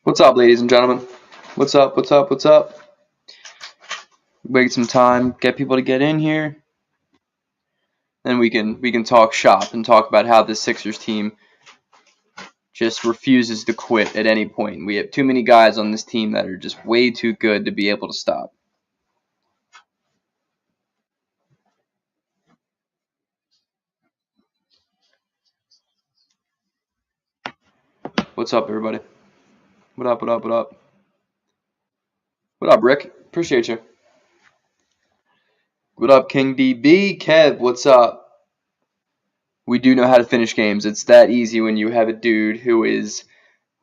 What's up, ladies and gentlemen? What's up? What's up? What's up? Wait some time, get people to get in here, then we can talk shop and talk about how this Sixers team just refuses to quit at any point. We have too many guys on this team that are just way too good to be able to stop. What's up, everybody? What up? What up? What up? What up, Rick? Appreciate you. What up, King DB? Kev, what's up? We do know how to finish games. It's that easy when you have a dude who is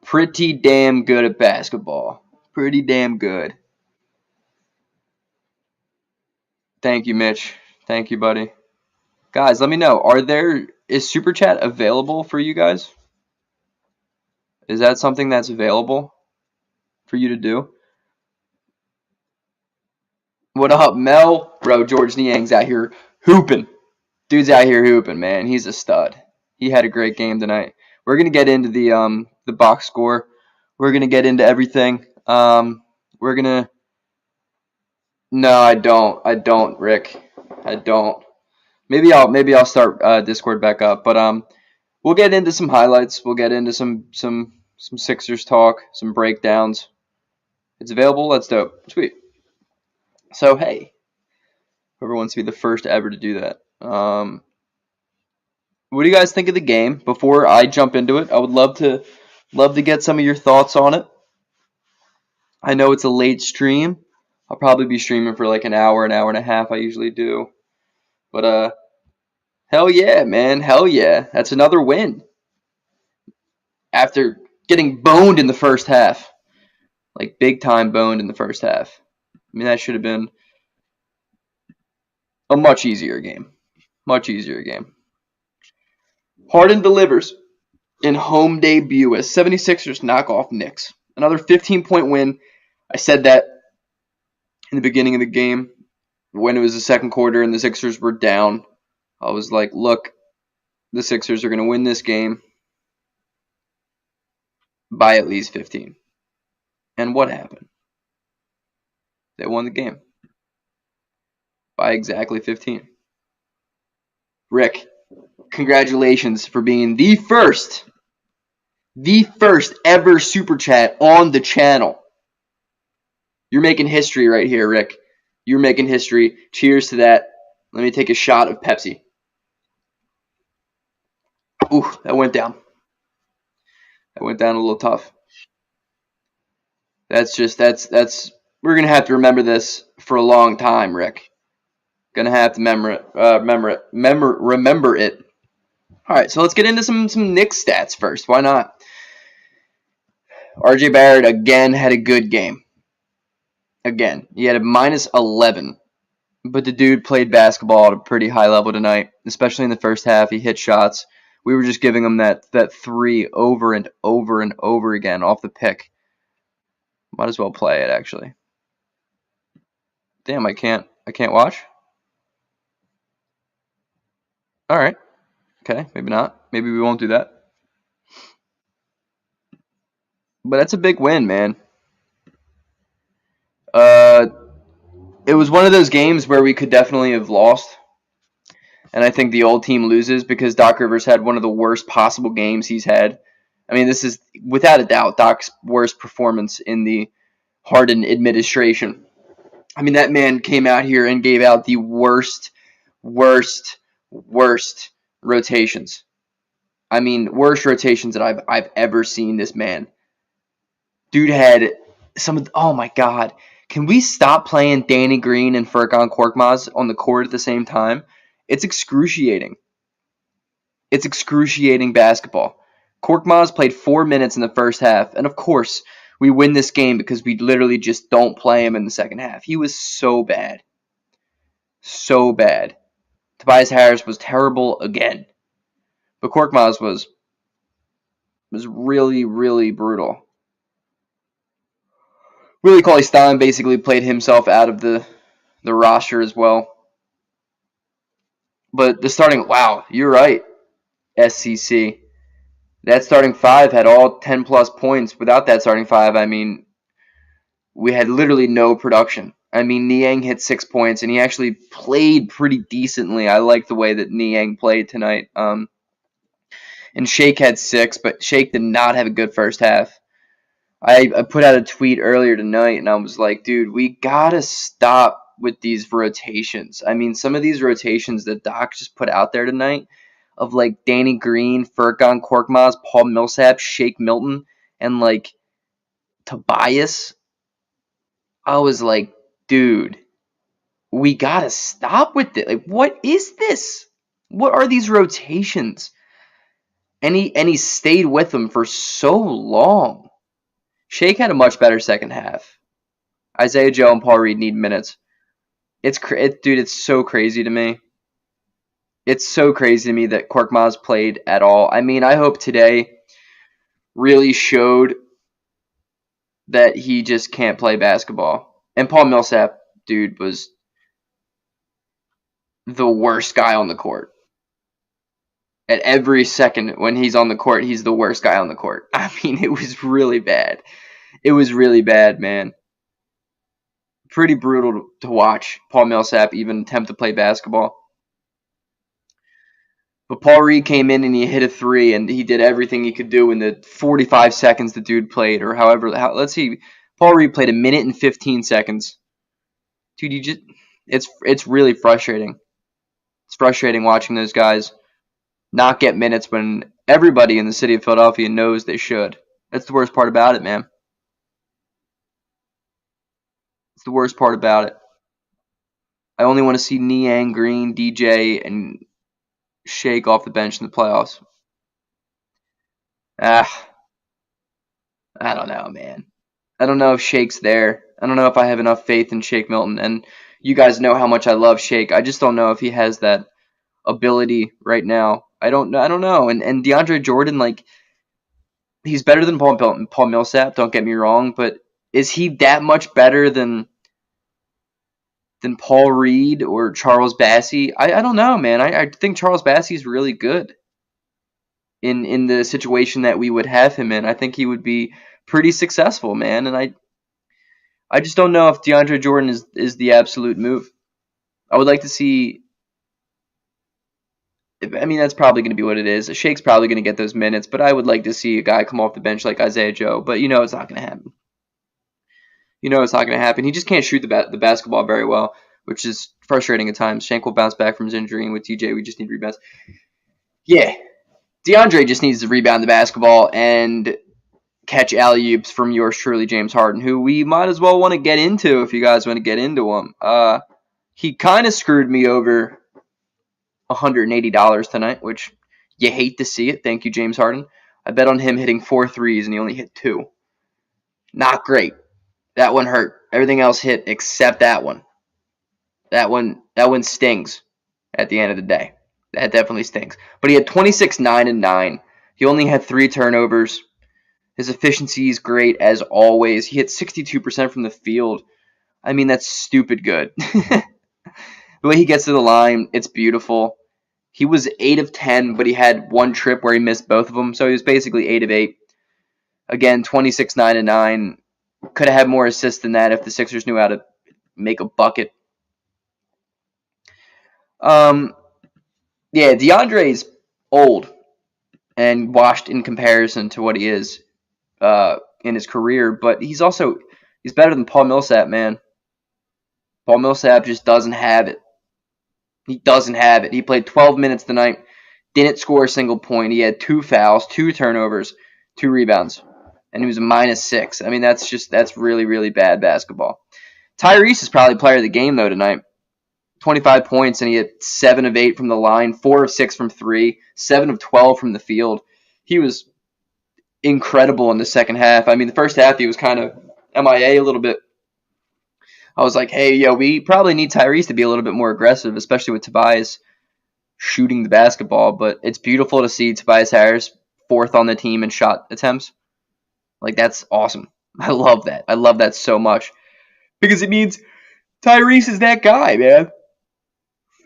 pretty damn good at basketball. Pretty damn good. Thank you, Mitch. Thank you, buddy. Guys, let me know. Is Super Chat available for you guys? Is that something that's available for you to do? What up, Mel? Bro, George Niang's out here hooping. Dude's out here hooping, man. He's a stud. He had a great game tonight. We're gonna get into the box score. We're gonna get into everything. We're gonna. No, I don't, Rick. I don't. Maybe I'll start Discord back up, but we'll get into some highlights. We'll get into some Sixers talk, some breakdowns. It's available. That's dope. Sweet. So hey, whoever wants to be the first ever to do that. What do you guys think of the game? Before I jump into it, I would love to get some of your thoughts on it. I know it's a late stream. I'll probably be streaming for like an hour and a half. I usually do. But hell yeah, man. Hell yeah. That's another win. After getting boned in the first half. Like big time boned in the first half. I mean, that should have been a much easier game. Much easier game. Harden delivers in home debut as 76ers knock off Knicks. Another 15-point win. I said that in the beginning of the game when it was the second quarter and the Sixers were down. I was like, look, the Sixers are going to win this game by at least 15. And what happened? They won the game by exactly 15. Rick, congratulations for being the first ever Super Chat on the channel. You're making history right here, Rick. You're making history. Cheers to that. Let me take a shot of Pepsi. Ooh, that went down. That went down a little tough. That's we're going to have to remember this for a long time, Rick. Gonna have to remember it. All right, so let's get into some Knicks stats first. Why not? RJ Barrett again had a good game. Again, he had a minus 11, but the dude played basketball at a pretty high level tonight, especially in the first half. He hit shots. We were just giving him that three over and over and over again off the pick. Might as well play it, actually. Damn, I can't watch. All right. Okay, maybe not. Maybe we won't do that. But that's a big win, man. It was one of those games where we could definitely have lost. And I think the old team loses because Doc Rivers had one of the worst possible games he's had. I mean, this is without a doubt Doc's worst performance in the Harden administration. I mean, that man came out here and gave out the worst rotations. I mean, worst rotations that I've ever seen this man. Dude had oh my God. Can we stop playing Danny Green and Furkan Korkmaz on the court at the same time? It's excruciating. It's excruciating basketball. Korkmaz played 4 minutes in the first half, and of course, we win this game because we literally just don't play him in the second half. He was so bad. So bad. Tobias Harris was terrible again. But Korkmaz was really, really brutal. Willie Cauley-Stein basically played himself out of the roster as well. But the starting, wow, you're right, SCC. That starting five had all 10-plus points. Without that starting five, I mean, we had literally no production. I mean, Niang hit 6 points, and he actually played pretty decently. I like the way that Niang played tonight. And Shake had 6, but Shake did not have a good first half. I put out a tweet earlier tonight, and I was like, dude, we gotta stop with these rotations. I mean, some of these rotations that Doc just put out there tonight of, like, Danny Green, Furkan Korkmaz, Paul Millsap, Shake Milton, and, like, Tobias, I was like, dude, we gotta stop with it. Like, what is this? What are these rotations? And he stayed with them for so long. Shake had a much better second half. Isaiah Joe and Paul Reed need minutes. Dude, it's so crazy to me. It's so crazy to me that Korkmaz played at all. I mean, I hope today really showed that he just can't play basketball. And Paul Millsap, dude, was the worst guy on the court. At every second when he's on the court, he's the worst guy on the court. I mean, it was really bad. It was really bad, man. Pretty brutal to watch Paul Millsap even attempt to play basketball. But Paul Reed came in and he hit a 3, and he did everything he could do in the 45 seconds the dude played, or however. Let's see, Paul Reed played 1 minute and 15 seconds. Dude, it's really frustrating. It's frustrating watching those guys not get minutes when everybody in the city of Philadelphia knows they should. That's the worst part about it, man. It's the worst part about it. I only want to see Niang, Green, DJ, and Shake off the bench in the playoffs. I don't know, man. I don't know if Shake's there. I don't know if I have enough faith in Shake Milton. And you guys know how much I love Shake. I just don't know if he has that ability right now. I don't know. And DeAndre Jordan, like, he's better than Paul Millsap, don't get me wrong, but is he that much better than Paul Reed or Charles Bassey? I don't know, man. I think Charles Bassey's really good in the situation that we would have him in. I think he would be pretty successful, man. And I just don't know if DeAndre Jordan is the absolute move. I would like to see. I mean, that's probably going to be what it is. Shake's probably going to get those minutes, but I would like to see a guy come off the bench like Isaiah Joe. But you know it's not going to happen. You know it's not going to happen. He just can't shoot the basketball very well, which is frustrating at times. Shank will bounce back from his injury, and with TJ, we just need rebounds. Yeah, DeAndre just needs to rebound the basketball and catch alley-oops from yours truly, James Harden, who we might as well want to get into if you guys want to get into him. He kind of screwed me over $180 tonight, which you hate to see it. Thank you, James Harden. I bet on him hitting 4 threes, and he only hit 2. Not great. That one hurt. Everything else hit except that one. That one stings at the end of the day. That definitely stings. But he had 26, 9, and 9. He only had 3 turnovers. His efficiency is great as always. He hit 62% from the field. I mean, that's stupid good. The way he gets to the line, it's beautiful. He was 8 of 10, but he had one trip where he missed both of them, so he was basically 8 of 8. Again, 26, 9, and 9. Could have had more assists than that if the Sixers knew how to make a bucket. Yeah, DeAndre's old and washed in comparison to what he is in his career, but he's better than Paul Millsap, man. Paul Millsap just doesn't have it. He doesn't have it. He played 12 minutes tonight, didn't score a single point. He had 2 fouls, 2 turnovers, 2 rebounds, and he was a -6. I mean, that's really, really bad basketball. Tyrese is probably player of the game, though, tonight. 25 points, and he had 7 of 8 from the line, 4 of 6 from 3, 7 of 12 from the field. He was incredible in the second half. I mean, the first half he was kind of MIA a little bit. I was like, hey, we probably need Tyrese to be a little bit more aggressive, especially with Tobias shooting the basketball. But it's beautiful to see Tobias Harris 4th on the team in shot attempts. Like, that's awesome. I love that. I love that so much. Because it means Tyrese is that guy, man.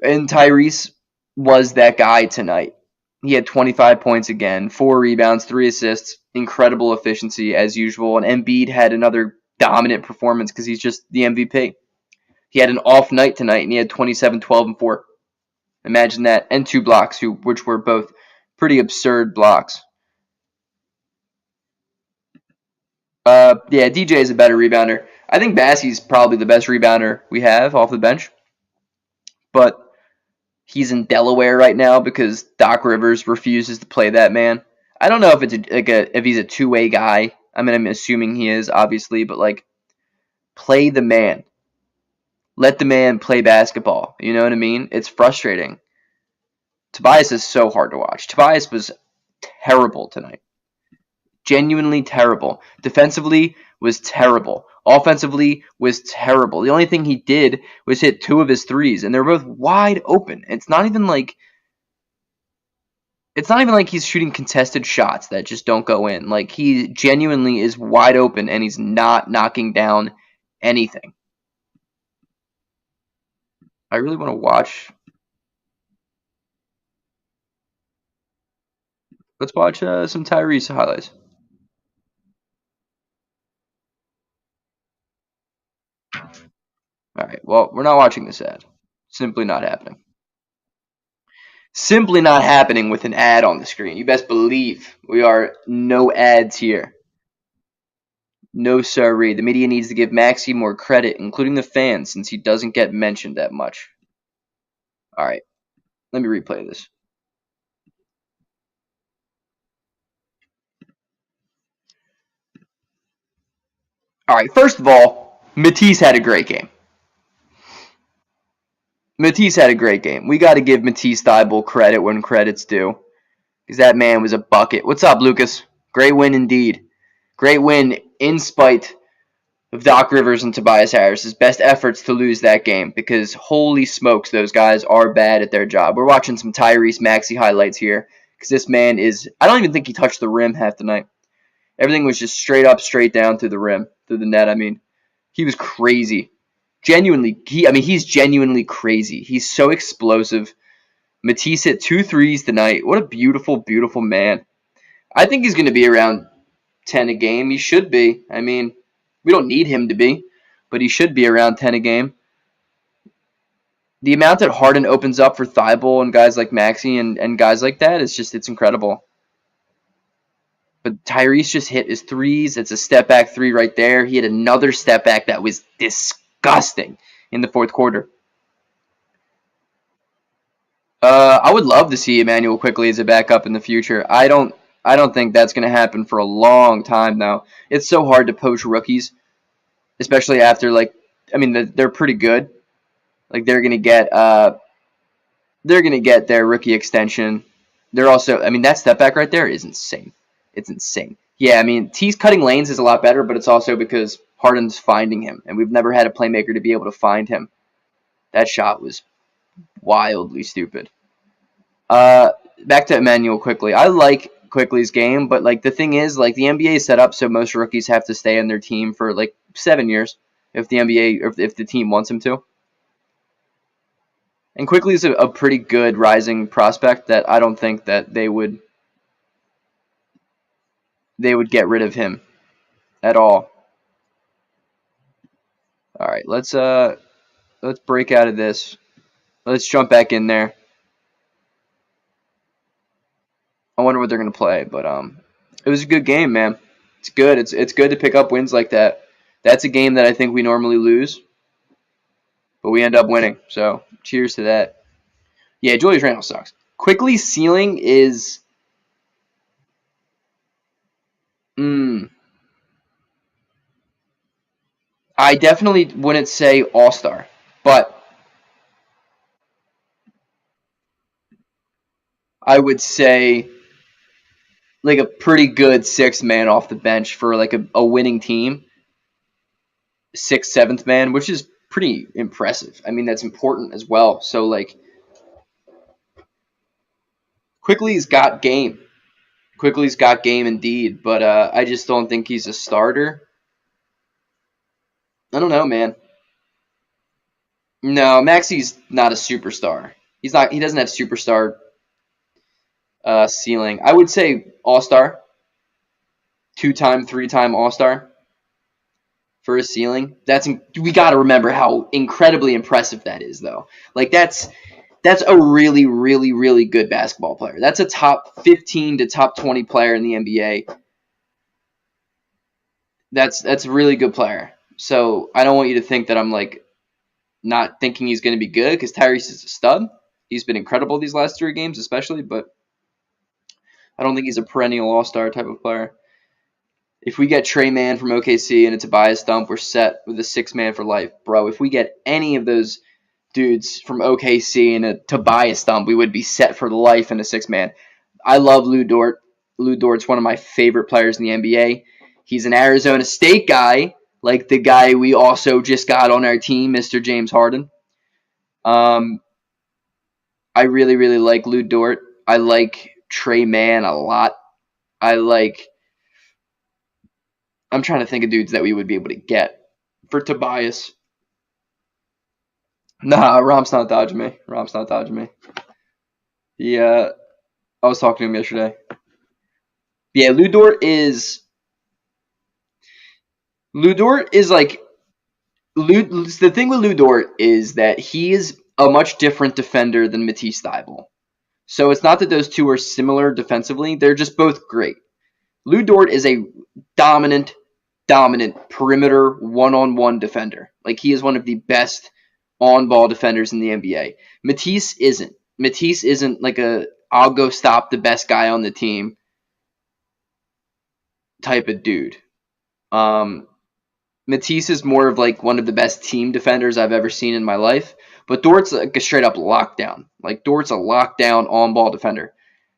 And Tyrese was that guy tonight. He had 25 points again, 4 rebounds, 3 assists, incredible efficiency as usual. And Embiid had another dominant performance because he's just the MVP. He had an off night tonight, and he had 27, 12, and 4. Imagine that. And 2 blocks, which were both pretty absurd blocks. Yeah, DJ is a better rebounder. I think Bassey's probably the best rebounder we have off the bench. But he's in Delaware right now because Doc Rivers refuses to play that man. I don't know if it's if he's a two-way guy. I mean, I'm assuming he is, obviously, but like, play the man. Let the man play basketball. You know what I mean? It's frustrating. Tobias is so hard to watch. Tobias was terrible tonight. Genuinely terrible. Defensively was terrible. Offensively was terrible. The only thing he did was hit 2 of his threes, and they're both wide open. It's not even like he's shooting contested shots that just don't go in. Like, he genuinely is wide open, and he's not knocking down anything. I really want to watch. Let's watch some Tyrese highlights. All right. Well, we're not watching this ad. Simply not happening. Simply not happening with an ad on the screen. You best believe we are no ads here. No sirree. The media needs to give Maxey more credit, including the fans, since he doesn't get mentioned that much. All right. Let me replay this. All right. First of all, Matisse had a great game. Matisse had a great game. We got to give Matisse Thybulle credit when credit's due, because that man was a bucket. What's up, Lucas? Great win indeed. Great win in spite of Doc Rivers and Tobias Harris's best efforts to lose that game, because holy smokes, those guys are bad at their job. We're watching some Tyrese Maxey highlights here, because this man is, I don't even think he touched the rim half the night. Everything was just straight up, straight down through the rim, through the net. I mean, he was crazy. He's genuinely crazy. He's so explosive. Matisse hit 2 threes tonight. What a beautiful, beautiful man. I think he's going to be around 10 a game. He should be. I mean, we don't need him to be, but he should be around 10 a game. The amount that Harden opens up for Thybulle and guys like Maxey and guys like that is just, it's incredible. But Tyrese just hit his threes. It's a step back 3 right there. He had another step back that was disgusting in the fourth quarter. I would love to see Emmanuel Quickly as a backup in the future. I don't think that's going to happen for a long time now. It's so hard to poach rookies, especially after they're pretty good. Like, they're going to get their rookie extension. They're also, that step back right there is insane. It's insane. Yeah, T's cutting lanes is a lot better, but it's also because Harden's finding him, and we've never had a playmaker to be able to find him. That shot was wildly stupid. Back to Emmanuel Quickly. I like Quickly's game, but the thing is, the NBA is set up so most rookies have to stay on their team for 7 years if the NBA or if the team wants him to. And Quickly is a pretty good rising prospect that I don't think that they would get rid of him at all. All right, let's break out of this. Let's jump back in there. I wonder what they're gonna play, but it was a good game, man. It's good. It's good to pick up wins like that. That's a game that I think we normally lose, but we end up winning. So cheers to that. Yeah, Julius Randle sucks. Quickly's ceiling is I definitely wouldn't say all-star, but I would say a pretty good 6th man off the bench for a winning team. 6th, 7th man, which is pretty impressive. That's important as well. So Quickly's got game. Quickly's got game indeed, but I just don't think he's a starter. I don't know, man. No, Maxey's not a superstar. He's not. He doesn't have superstar. Ceiling, I would say All-Star, 2-time, 3-time All-Star for a ceiling. We got to remember how incredibly impressive that is, though. Like that's a really, really, really good basketball player. That's a top 15 to top 20 player in the NBA. That's a really good player. So I don't want you to think that I'm like not thinking he's going to be good, because Tyrese is a stud. He's been incredible these last 3 games, especially, but I don't think he's a perennial all-star type of player. If we get Trey Mann from OKC and a Tobias Dump, we're set with a 6-man for life, bro. If we get any of those dudes from OKC and a Tobias Dump, we would be set for life in a 6-man. I love Lou Dort. Lou Dort's one of my favorite players in the NBA. He's an Arizona State guy, like the guy we also just got on our team, Mr. James Harden. Um, I really, really like Lou Dort. I like Trey Mann a lot. I like. I'm trying to think of dudes that we would be able to get for Tobias. Nah, Rom's not dodging me. Rom's not dodging me. Yeah, I was talking to him yesterday. Yeah, Lou Dort is like the thing with Lou Dort is that he is a much different defender than Matisse Thybulle. So it's not that those two are similar defensively; they're just both great. Lou Dort is a dominant, dominant perimeter one-on-one defender. Like, he is one of the best on-ball defenders in the NBA. Matisse isn't. Matisse isn't like a I'll go stop the best guy on the team type of dude. Um, Matisse is more of like one of the best team defenders I've ever seen in my life. But Dort's like a straight up lockdown. Like, Dort's a lockdown on ball defender.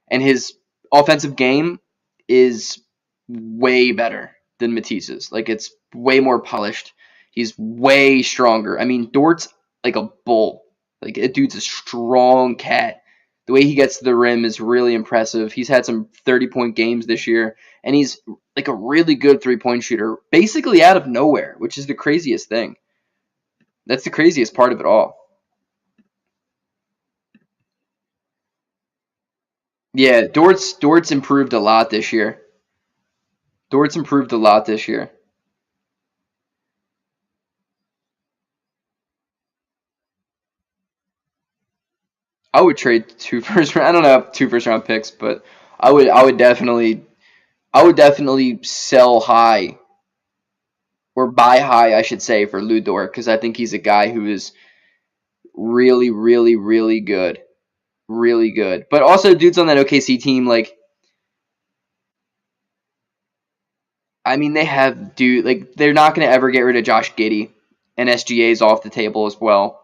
And his offensive game is way better than Matisse's. Like, it's way more polished. He's way stronger. I mean, Dort's like a bull. Like, that dude's a strong cat. The way he gets to the rim is really impressive. He's had some 30-point games this year, and he's like a really good three-point shooter, basically out of nowhere, which is the craziest thing. That's the craziest part of it all. Yeah, Dort's improved a lot this year. Dort's improved a lot this year. I would trade 2 first round. I don't have 2 first round picks, but I would definitely sell high or buy high, I should say, for Lou Dort, because I think he's a guy who is really, really, really good, really good. But also, dudes on that OKC team, like, I mean, they're not going to ever get rid of Josh Giddey, and SGA's off the table as well.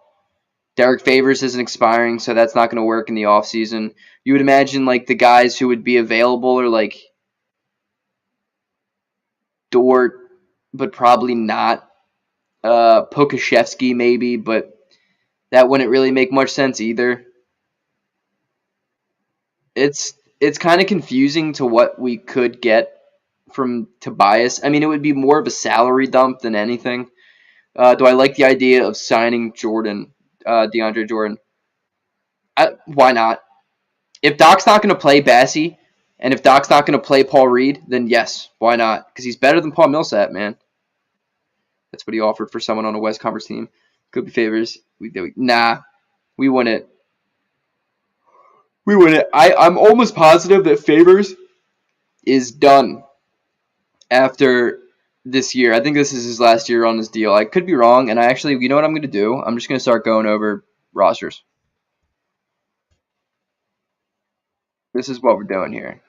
Derek Favors isn't expiring, so that's not going to work in the offseason. You would imagine like the guys who would be available are like Dort, but probably not. Pokashevsky maybe, but that wouldn't really make much sense either. It's kind of confusing to what we could get from Tobias. I mean, it would be more of a salary dump than anything. Do I like the idea of signing DeAndre Jordan? Why not? If Doc's not going to play Bassie, and if Doc's not going to play Paul Reed, then yes, why not? Because he's better than Paul Millsap, man. That's what he offered for someone on a West Conference team. Could be Favors. Nah, we wouldn't. We wouldn't. I'm almost positive that Favors is done after this year. I think this is his last year on this deal. I could be wrong, and you know what I'm going to do? I'm just going to start going over rosters. This is what we're doing here.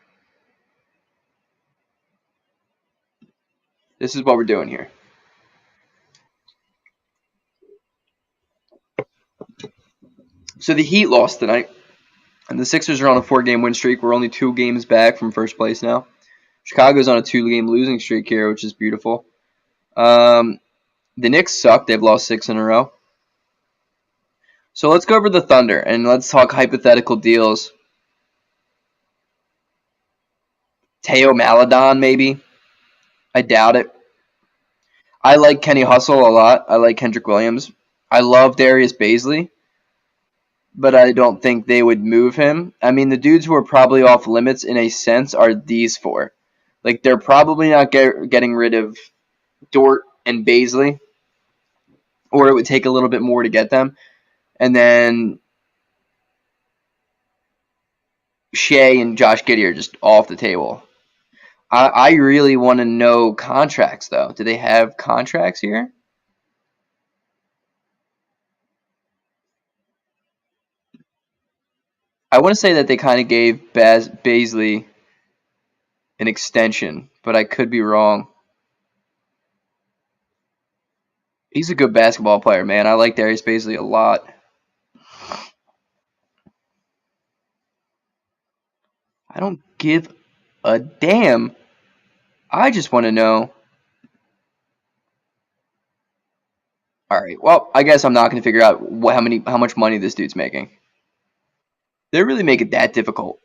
This is what we're doing here. So the Heat lost tonight, and the Sixers are on a 4-game win streak. We're only 2 games back from first place now. Chicago's on a 2-game losing streak here, which is beautiful. The Knicks suck. They've lost 6 in a row. So let's go over the Thunder, and let's talk hypothetical deals. Teo Maladon, maybe. I doubt it. I like Kenny Hustle a lot. I like Kendrick Williams. I love Darius Baisley. but I don't think they would move him. I mean, the dudes who are probably off limits in a sense are these four. Like, they're probably not getting rid of Dort and Baisley, or it would take a little bit more to get them. And then Shea and Josh Giddey are just off the table. I really want to know contracts, though. Do they have contracts here? I want to say that they kind of gave Baisley an extension, but I could be wrong. He's a good basketball player, man. I like Darius Baisley a lot. I don't give a damn. I just want to know. All right. Well, I guess I'm not going to figure out how much money this dude's making. They really make it that difficult.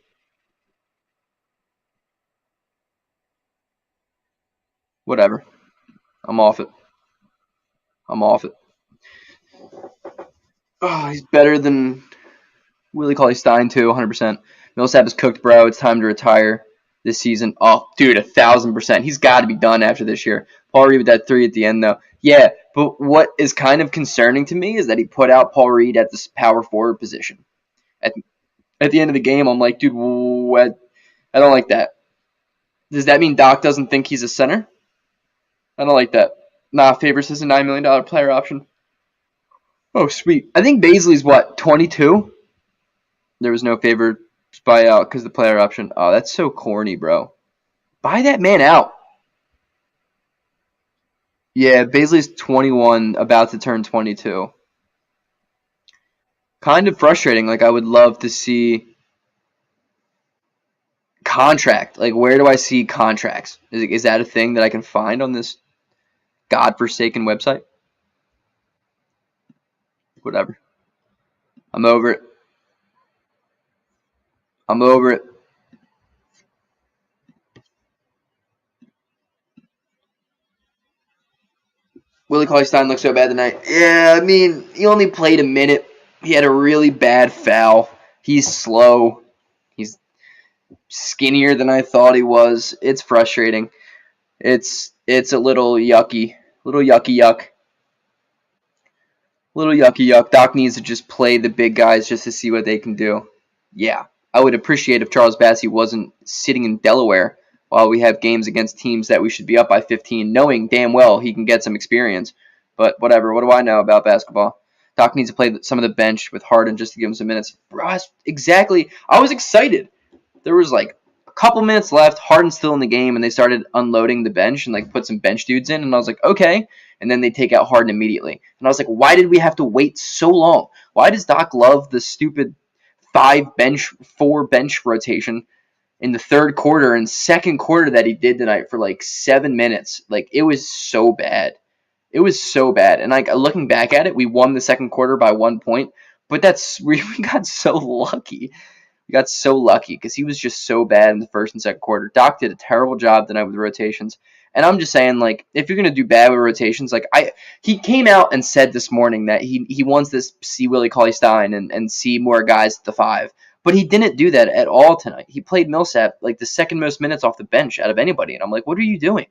Whatever. I'm off it. I'm off it. Oh, he's better than Willie Cauley-Stein too, 100%. Millsap is cooked, bro. It's time to retire this season. Oh, dude, 1,000%. He's got to be done after this year. Paul Reed with that three at the end, though. Yeah, but what is kind of concerning to me is that he put out Paul Reed at this power forward position. At the end of the game, I'm like, dude, what? I don't like that. Does that mean Doc doesn't think he's a center? I don't like that. Nah, Favors is a $9 million player option. Oh, sweet. I think Baisley's what, 22? There was no Favors buyout because the player option. Oh, that's so corny, bro. Buy that man out. Yeah, Baisley's 21, about to turn 22. Kind of frustrating. Like, I would love to see contract. Like, where do I see contracts? Is that a thing that I can find on this godforsaken website? Whatever. I'm over it. I'm over it. Willie Cauley-Stein looked so bad tonight. Yeah, I mean, he only played a minute. He had a really bad foul. He's slow. He's skinnier than I thought he was. It's frustrating. It's a little yucky. Little yucky yuck. Little yucky yuck. Doc needs to just play the big guys just to see what they can do. Yeah. I would appreciate if Charles Bassey wasn't sitting in Delaware while we have games against teams that we should be up by 15, knowing damn well he can get some experience. But whatever. What do I know about basketball? Doc needs to play some of the bench with Harden just to give him some minutes. Bro, exactly. I was excited. There was like a couple minutes left. Harden's still in the game, and they started unloading the bench and like put some bench dudes in. And I was like, okay. And then they take out Harden immediately. And I was like, why did we have to wait so long? Why does Doc love the stupid 4 bench rotation in the third quarter and second quarter that he did tonight for like 7 minutes? Like, it was so bad. It was so bad. And like, looking back at it, we won the second quarter by 1 point, but we got so lucky. We got so lucky because he was just so bad in the first and second quarter. Doc did a terrible job tonight with rotations. And I'm just saying, like, if you're gonna do bad with rotations, like he came out and said this morning that he wants to see Willie Cauley-Stein and see more guys at the 5. But he didn't do that at all tonight. He played Millsap like the second most minutes off the bench out of anybody. And I'm like, what are you doing?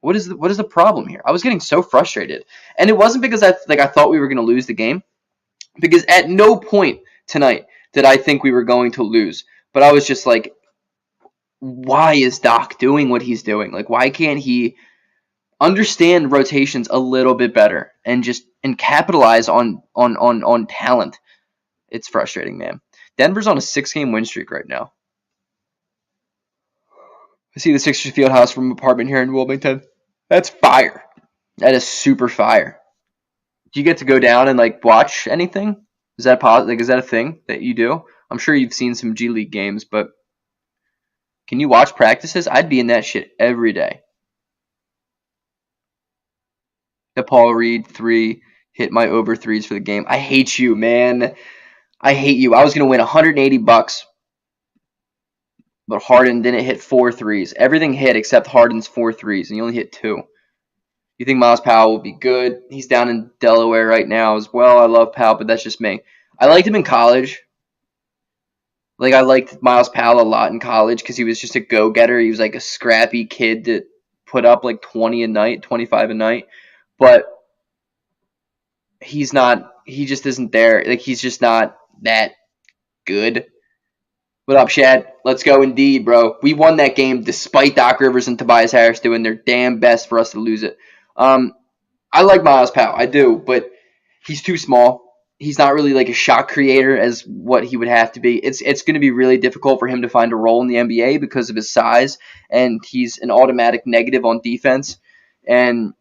What is the problem here? I was getting so frustrated. And it wasn't because I thought we were gonna lose the game. Because at no point tonight did I think we were going to lose. But I was just like, why is Doc doing what he's doing? Like, why can't he understand rotations a little bit better and capitalize on talent? It's frustrating, man. Denver's on a 6-game win streak right now. I see the Sixers field house from apartment here in Wilmington. That's fire. That is super fire. Do you get to go down and like watch anything? Is that is that a thing that you do? I'm sure you've seen some G League games, but can you watch practices? I'd be in that shit every day. The Paul Reed 3 hit my over 3s for the game. I hate you, man. I hate you. I was going to win $180, but Harden didn't hit 4 threes. Everything hit except Harden's 4 threes, and he only hit 2. You think Miles Powell will be good? He's down in Delaware right now as well. I love Powell, but that's just me. I liked him in college. Like I liked Miles Powell a lot in college because he was just a go-getter. He was like a scrappy kid that put up like 20 a night, 25 a night. But he's not. He just isn't there. Like he's just not that good. What up, Shad? Let's go indeed, bro. We won that game despite Doc Rivers and Tobias Harris doing their damn best for us to lose it. Um, I like Miles Powell, I do, but he's too small. He's not really like a shot creator as what he would have to be. It's going to be really difficult for him to find a role in the NBA because of his size, and he's an automatic negative on defense. And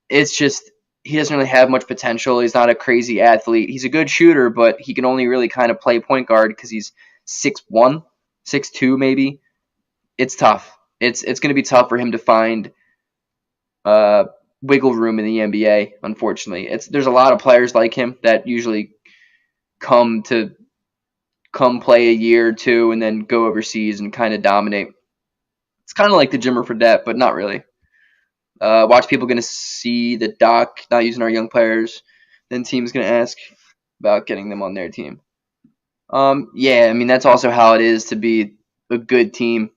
it's just he doesn't really have much potential. He's not a crazy athlete. He's a good shooter, but he can only really kind of play point guard because he's 6'1", 6'2", maybe. It's tough. It's going to be tough for him to find wiggle room in the NBA. Unfortunately, there's a lot of players like him that usually come play a year or two and then go overseas and kind of dominate. It's kind of like the Jimmer Fredette, but not really. Watch people going to see the Doc not using our young players. Then team's going to ask about getting them on their team. Yeah, I mean that's also how it is to be a good team.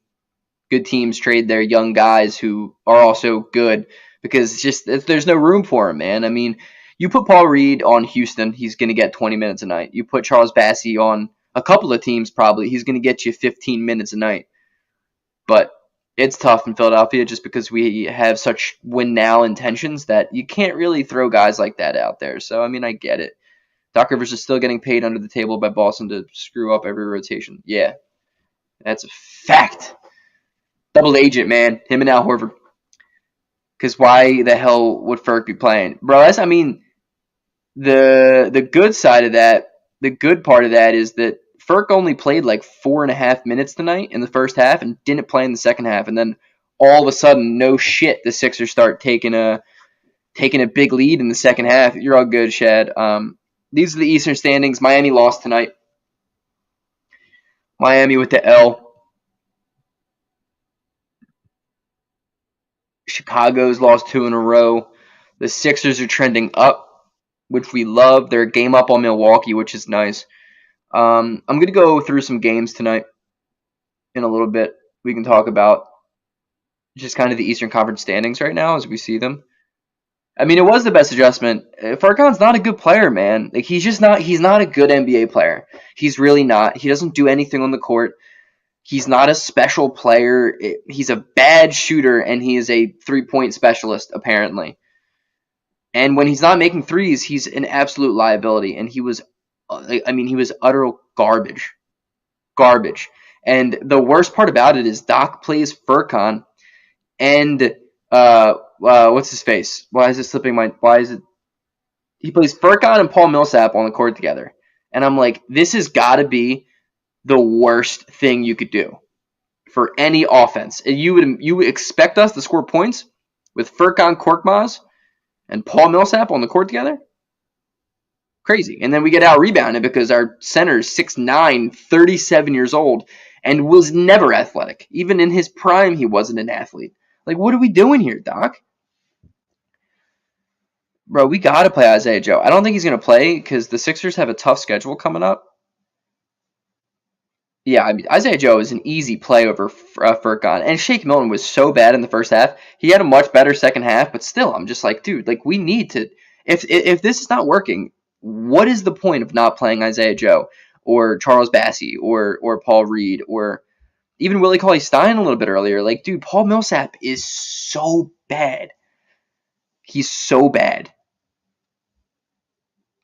Good teams trade their young guys who are also good because there's no room for them, man. I mean, you put Paul Reed on Houston, he's going to get 20 minutes a night. You put Charles Bassey on a couple of teams, probably he's going to get you 15 minutes a night. But it's tough in Philadelphia just because we have such win now intentions that you can't really throw guys like that out there. So I mean, I get it. Doc Rivers is still getting paid under the table by Boston to screw up every rotation. Yeah, that's a fact. Double agent, man. Him and Al Horford. Because why the hell would Ferk be playing? Bro, I mean, the good side of that, the good part of that is that Ferk only played like 4.5 minutes tonight in the first half and didn't play in the second half. And then all of a sudden, no shit, the Sixers start taking a big lead in the second half. You're all good, Shad. These are the Eastern standings. Miami lost tonight. Miami with the L. Chicago's lost 2 in a row. The Sixers are trending up, which we love. They're a game up on Milwaukee, which is nice. I'm going to go through some games tonight in a little bit. We can talk about just kind of the Eastern Conference standings right now as we see them. I mean, it was the best adjustment. Furkan's not a good player, man. Like he's not a good NBA player. He's really not. He doesn't do anything on the court. He's not a special player. He's a bad shooter, and he is a three-point specialist, apparently. And when he's not making threes, he's an absolute liability. And he was utter garbage. Garbage. And the worst part about it is Doc plays Furkan and what's his face? Why is it slipping my? Why is it? He plays Furkan and Paul Millsap on the court together, and I'm like, this has got to be the worst thing you could do for any offense. You would expect us to score points with Furkan Korkmaz and Paul Millsap on the court together? Crazy. And then we get out rebounded because our center is 6'9", 37 years old, and was never athletic. Even in his prime, he wasn't an athlete. Like, what are we doing here, Doc? Bro, we got to play Isaiah Joe. I don't think he's going to play because the Sixers have a tough schedule coming up. Yeah, I mean, Isaiah Joe is an easy play over Furkan. And Shake Milton was so bad in the first half. He had a much better second half, but still, I'm just like, dude, like we need to. If this is not working, what is the point of not playing Isaiah Joe or Charles Bassey or Paul Reed or even Willie Cauley-Stein a little bit earlier? Like, dude, Paul Millsap is so bad. He's so bad.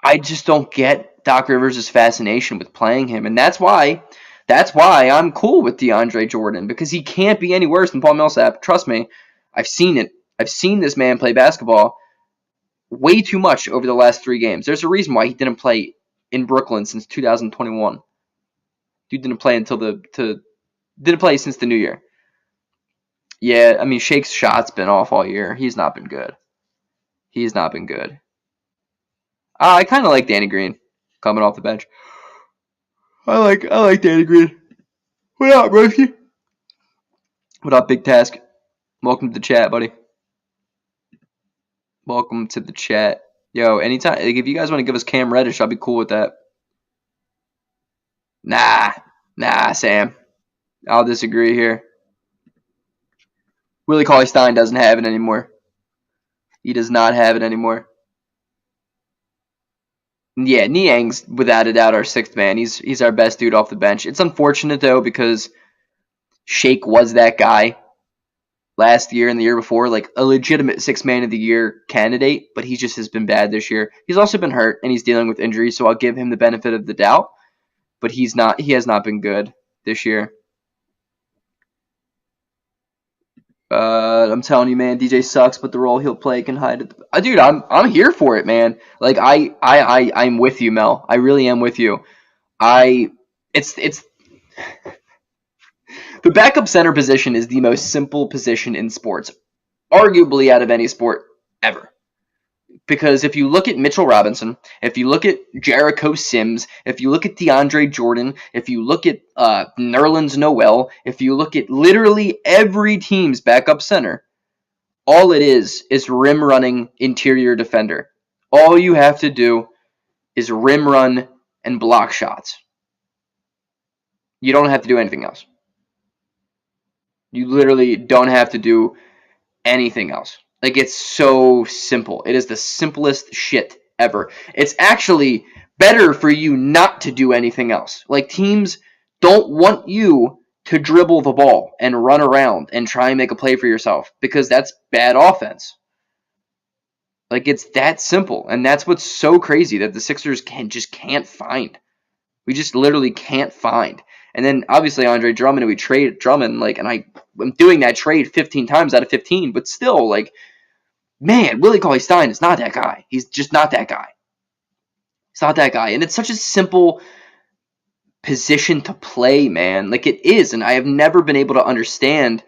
I just don't get Doc Rivers' fascination with playing him, and that's why I'm cool with DeAndre Jordan because he can't be any worse than Paul Millsap. Trust me, I've seen it. I've seen this man play basketball way too much over the last 3 games. There's a reason why he didn't play in Brooklyn since 2021. Dude didn't play didn't play since the new year. Yeah, I mean Shake's shot's been off all year. He's not been good. He's not been good. I kind of like Danny Green coming off the bench. I like Danny Green. What up, Broski? What up, Big Task? Welcome to the chat, buddy. Welcome to the chat. Yo, anytime, like, if you guys want to give us Cam Reddish, I'll be cool with that. Nah, Sam. I'll disagree here. Willie Cauley-Stein doesn't have it anymore. He does not have it anymore. Yeah, Niang's without a doubt our sixth man. He's our best dude off the bench. It's unfortunate though because Shake was that guy last year and the year before, like a legitimate sixth man of the year candidate, but he just has been bad this year. He's also been hurt and he's dealing with injuries, so I'll give him the benefit of the doubt. But he has not been good this year. I'm telling you, man, DJ sucks, but the role he'll play can hide it. Dude, I'm here for it, man. Like I'm with you, Mel. I really am with you. It's the backup center position is the most simple position in sports, arguably out of any sport ever. Because if you look at Mitchell Robinson, if you look at Jericho Sims, if you look at DeAndre Jordan, if you look at Nerlens Noel, if you look at literally every team's backup center, all it is rim running interior defender. All you have to do is rim run and block shots. You don't have to do anything else. You literally don't have to do anything else. Like, it's so simple. It is the simplest shit ever. It's actually better for you not to do anything else. Like, teams don't want you to dribble the ball and run around and try and make a play for yourself because that's bad offense. Like, it's that simple. And that's what's so crazy that the Sixers can't find. We just literally can't find. And then obviously Andre Drummond, and we trade Drummond, like, and I'm doing that trade 15 times out of 15, but still, like, man, Willie Cauley-Stein is not that guy. He's just not that guy. He's not that guy. And it's such a simple position to play, man. Like, it is. And I have never been able to understand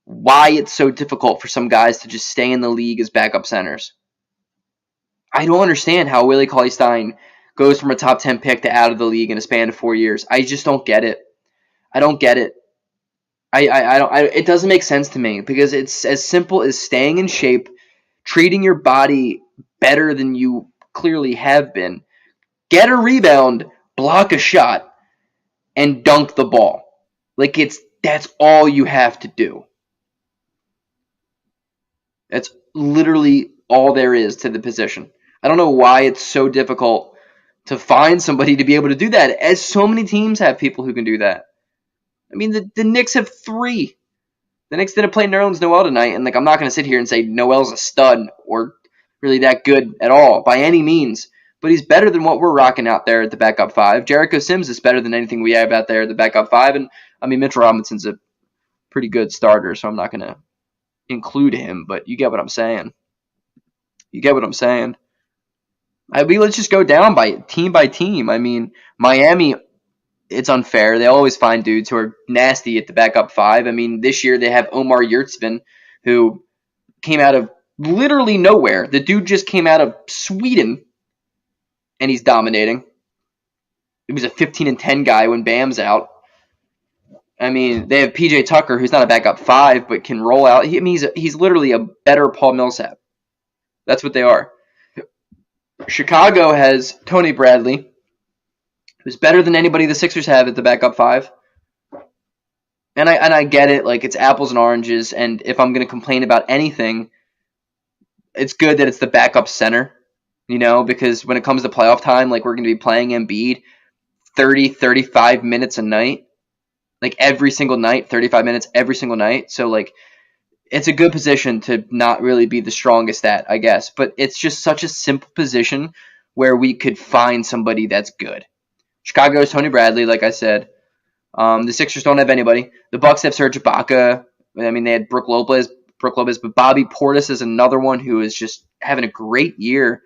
why it's so difficult for some guys to just stay in the league as backup centers. I don't understand how Willie Cauley-Stein goes from a top 10 pick to out of the league in a span of 4 years. I just don't get it. I don't get it. It doesn't make sense to me because it's as simple as staying in shape, treating your body better than you clearly have been, get a rebound, block a shot, and dunk the ball. Like, that's all you have to do. That's literally all there is to the position. I don't know why it's so difficult to find somebody to be able to do that, as so many teams have people who can do that. I mean, the Knicks have 3. The Knicks didn't play Nerlens Noel tonight, and, like, I'm not going to sit here and say Noel's a stud or really that good at all by any means, but he's better than what we're rocking out there at the backup 5. Jericho Sims is better than anything we have out there at the backup 5, and, I mean, Mitchell Robinson's a pretty good starter, so I'm not going to include him, but you get what I'm saying. You get what I'm saying. I mean, let's just go down by team. I mean, Miami, it's unfair. They always find dudes who are nasty at the backup 5. I mean, this year they have Omar Yurtseven, who came out of literally nowhere. The dude just came out of Sweden, and he's dominating. He was a 15-10 guy when Bam's out. I mean, they have PJ Tucker, who's not a backup 5, but can roll out. He's literally a better Paul Millsap. That's what they are. Chicago has Tony Bradley, who's better than anybody the Sixers have at the backup 5. And I get it, like, it's apples and oranges, and if I'm going to complain about anything, it's good that it's the backup center, because when it comes to playoff time, like, we're going to be playing Embiid 30, 35 minutes a night, like, every single night, 35 minutes every single night. So, like, it's a good position to not really be the strongest at, I guess. But it's just such a simple position where we could find somebody that's good. Chicago's Tony Bradley, like I said. The Sixers don't have anybody. The Bucks have Serge Ibaka. I mean, they had Brook Lopez, but Bobby Portis is another one who is just having a great year.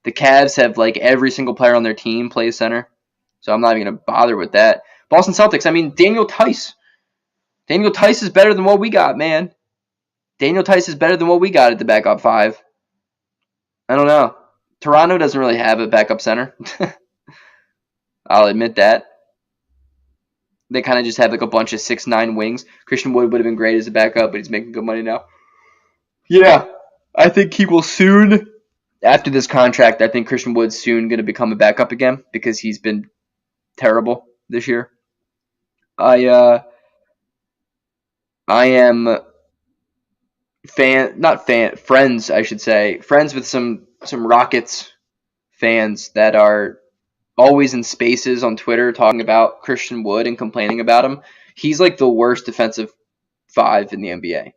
The Cavs have, like, every single player on their team plays center. So I'm not even going to bother with that. Boston Celtics, I mean, Daniel Tice. Daniel Tice is better than what we got, man. Daniel Tice is better than what we got at the backup 5. I don't know. Toronto doesn't really have a backup center. I'll admit that. They kind of just have like a bunch of 6'9" wings. Christian Wood would have been great as a backup, but he's making good money now. Yeah, I think he will soon. After this contract, I think Christian Wood's soon going to become a backup again because he's been terrible. this year. I uh, I am not friends, I should say, friends with some Rockets fans that are always in spaces on Twitter talking about Christian Wood and complaining about him. He's like the worst defensive five in the NBA.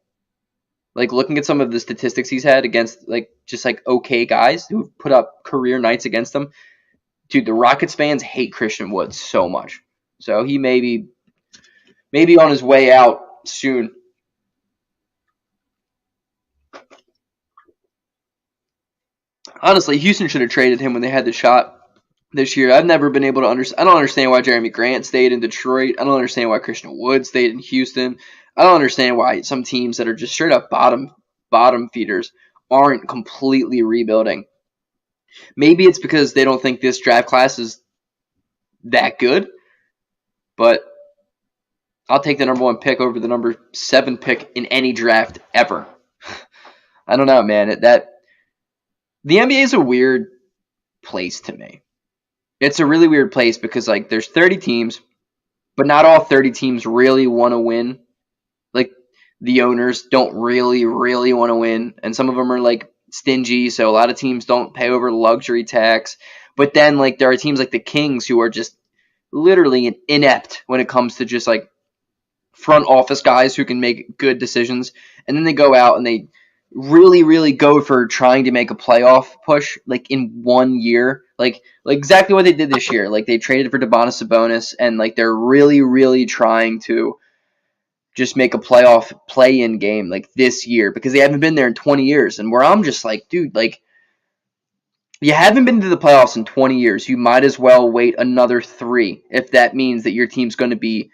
Like looking at some of the statistics he's had against like just like okay guys who put up career nights against them. Dude, the Rockets fans hate Christian Wood so much. So he maybe on his way out soon. Honestly, Houston should have traded him when they had the shot this year. I've never been able to understand. I don't understand why Jeremy Grant stayed in Detroit. I don't understand why Christian Wood stayed in Houston. I don't understand why some teams that are just straight up bottom feeders aren't completely rebuilding. Maybe it's because they don't think this draft class is that good, but I'll take the number 1 pick over the number 7 pick in any draft ever. I don't know, man. That the NBA is a weird place to me. It's a really weird place because like there's 30 teams, but not all 30 teams really want to win. Like the owners don't really want to win, and some of them are like stingy, so a lot of teams don't pay over luxury tax. But then like there are teams like the Kings who are just literally inept when it comes to just like front office guys who can make good decisions, and then they go out and they really go for trying to make a playoff push like in 1 year, like exactly what they did this year. Like they traded for Domantas Sabonis, and like they're really trying to just make a playoff play-in game like this year because they haven't been there in 20 years. And where I'm just like, dude, like you haven't been to the playoffs in 20 years. You might as well wait another 3 if that means that your team's going to be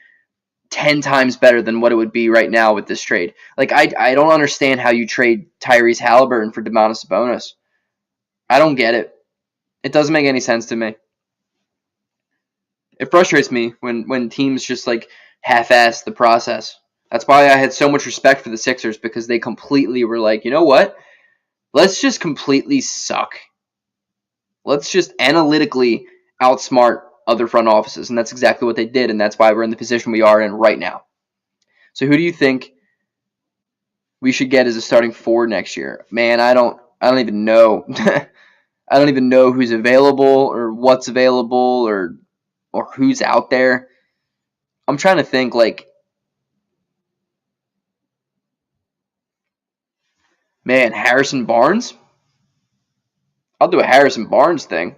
10 times better than what it would be right now with this trade. Like I don't understand how you trade Tyrese Halliburton for Domantas Sabonis. I don't get it. It doesn't make any sense to me. It frustrates me when teams just like half-ass the process. That's why I had so much respect for the Sixers, because they completely were like, you know what? Let's just completely suck. Let's just analytically outsmart other front offices, and that's exactly what they did, and that's why we're in the position we are in right now. So who do you think we should get as a starting 4 next year? Man, I don't even know. I don't even know who's available or what's available or who's out there. I'm trying to think like, man, Harrison Barnes? I'll do a Harrison Barnes thing.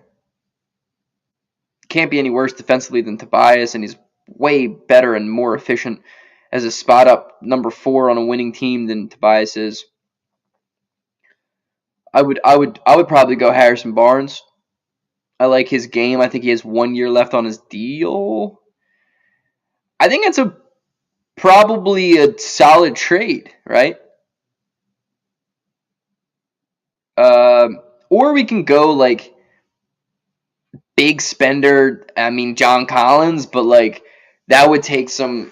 Can't be any worse defensively than Tobias, and he's way better and more efficient as a spot up number 4 on a winning team than Tobias is. I would probably go Harrison Barnes. I like his game. I think he has 1 year left on his deal. I think it's probably a solid trade, right? Or we can go like big spender. I mean, John Collins, but like that would take some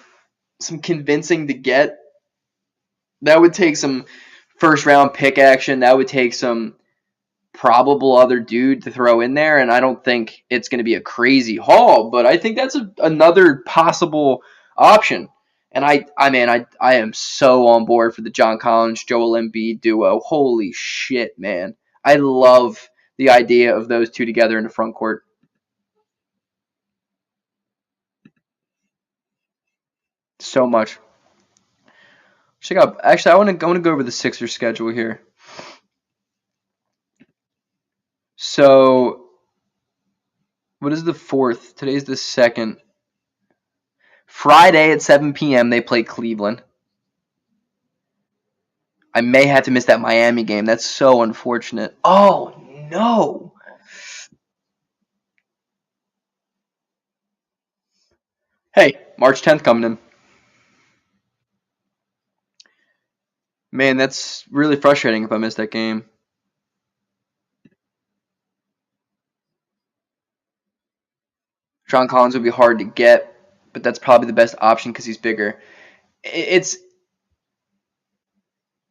convincing to get. That would take some first round pick action. That would take some probable other dude to throw in there, and I don't think it's going to be a crazy haul, but I think that's another possible option. And I am so on board for the John Collins Joel Embiid duo. Holy shit, man! I love the idea of those two together in the front court so much. Check out. Actually, I want to go over the Sixers schedule here. So, what is the 4th? Today's the 2nd. Friday at 7 p.m. they play Cleveland. I may have to miss that Miami game. That's so unfortunate. Oh, no. Hey, March 10th coming in. Man, that's really frustrating if I miss that game. John Collins would be hard to get, but that's probably the best option because he's bigger. It's.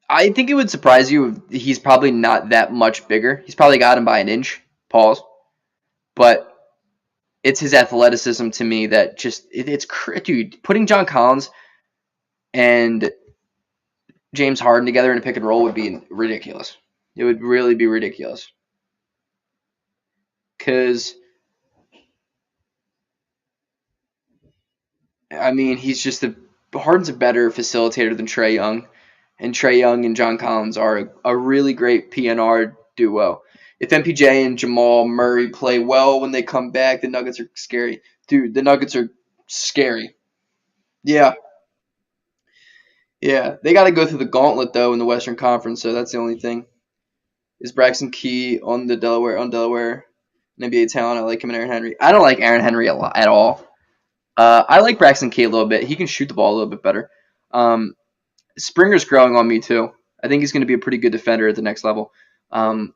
I think it would surprise you if he's probably not that much bigger. He's probably got him by an inch. Pause. But it's his athleticism to me that just it's dude, putting John Collins and James Harden together in a pick and roll would be ridiculous. It would really be ridiculous. Because, I mean, Harden's a better facilitator than Trae Young. And Trae Young and John Collins are a really great PNR duo. If MPJ and Jamal Murray play well when they come back, the Nuggets are scary. Dude, the Nuggets are scary. Yeah, yeah. They got to go through the gauntlet, though, in the Western Conference, so that's the only thing. Is Braxton Key on Delaware, an NBA talent. I like him and Aaron Henry. I don't like Aaron Henry a lot at all. I like Braxton Key a little bit. He can shoot the ball a little bit better. Springer's growing on me too. I think he's going to be a pretty good defender at the next level. Um,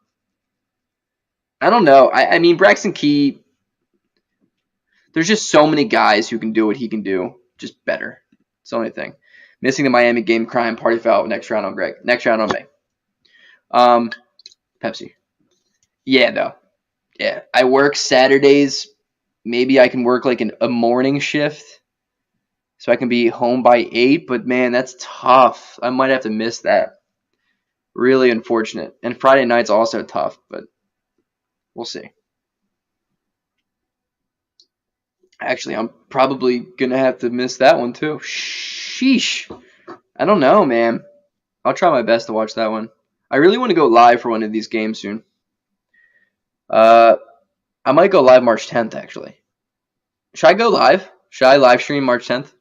I don't know. I mean, Braxton Key, there's just so many guys who can do what he can do, just better. It's the only thing. Missing the Miami game, crying, party foul, next round on Greg. Next round on me. Pepsi. Yeah, though. Yeah. I work Saturdays. Maybe I can work like a morning shift so I can be home by 8, but man, that's tough. I might have to miss that. Really unfortunate. And Friday night's also tough, but we'll see. Actually, I'm probably going to have to miss that one too. Sheesh. I don't know, man. I'll try my best to watch that one. I really want to go live for one of these games soon. Uh, I might go live March 10th, actually. Should I go live? Should I live stream March 10th?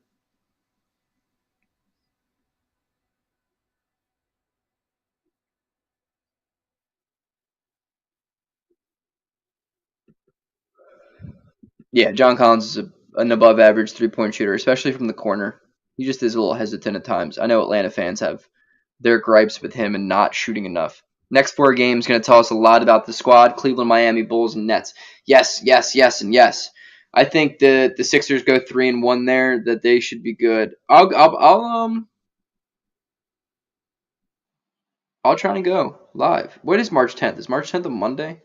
Yeah, John Collins is an above average 3-point shooter, especially from the corner. He just is a little hesitant at times. I know Atlanta fans have their gripes with him and not shooting enough. Next 4 games going to tell us a lot about the squad: Cleveland, Miami, Bulls, and Nets. Yes, yes, yes, and yes. I think the Sixers go 3-1 there. That they should be good. I'll try and go live. What is March 10th? Is March 10th a Monday?